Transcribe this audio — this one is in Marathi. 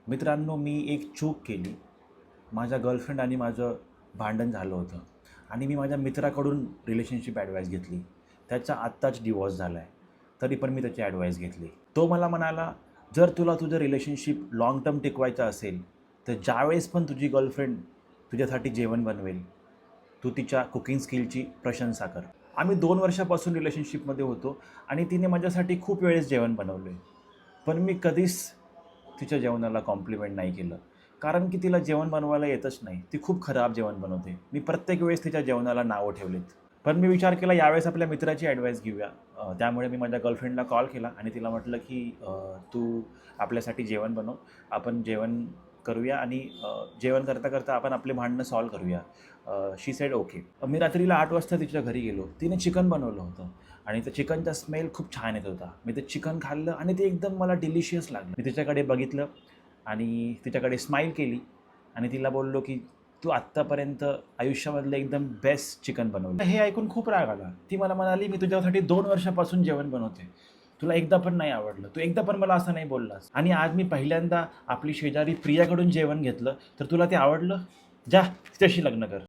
मित्रांनो, मी एक चूक केली. माझ्या गर्लफ्रेंड आणि माझं भांडण झालं होतं आणि मी माझ्या मित्राकडून रिलेशनशिप ॲडवाईस घेतली. त्याचा आत्ताच डिवॉर्स झाला आहे. तरी पण मी त्याची ॲडवाईस घेतली. तो मला म्हणाला, "जर तुला तुझं रिलेशनशिप लाँग टर्म टिकवायचं असेल, तर ज्यावेळेस पण तुझी गर्लफ्रेंड तुझ्यासाठी जेवण बनवेल, तू तिच्या कुकिंग स्किलची प्रशंसा कर." आम्ही 2 वर्षापासून रिलेशनशिपमध्ये होतो आणि तिने माझ्यासाठी खूप वेळेस जेवण बनवलं आहे. पण मी कधीच तिच्या जेवणाला कॉम्प्लिमेंट नाही केलं. कारण की तिला जेवण बनवायला येतच नाही. ती खूप खराब जेवण बनवते. मी प्रत्येक वेळेस तिच्या जेवणाला नावं ठेवलीत. पण मी विचार केला यावेळेस आपल्या मित्राची ॲडवाईस घेऊया. त्यामुळे मी माझ्या गर्लफ्रेंडला कॉल केला आणि तिला म्हटलं की "तू आपल्यासाठी जेवण बनव. आपण जेवण करूया आणि जेवण करता-करता आपण आपले भांडणं सॉल्व्ह करूया." शी सेड ओके. मी रात्रीला 8 वाजता तिच्या घरी गेलो. तिने चिकन बनवलं होतं आणि त्या चिकनचा स्मेल खूप छान येत होता. मी ते चिकन खाल्लं आणि ते एकदम मला डिलिशियस लागलं. मी तिच्याकडे बघितलं आणि तिच्याकडे स्माईल केली आणि तिला बोललो की "तू आत्तापर्यंत आयुष्यामधलं एकदम बेस्ट चिकन बनवलं." हे ऐकून खूप राग आला. ती मला म्हणाली, "मी तुझ्यासाठी 2 वर्षापासून जेवण बनवते. तुला एकदा पण नाही आवडलं. तू एकदा पण मला असं नाही बोललास आणि आज मी पहिल्यांदा आपली शेजारी प्रियाकडून जेवण घेतलं, तर तुला ते आवडलं? जा, तिच्याशी लग्न कर."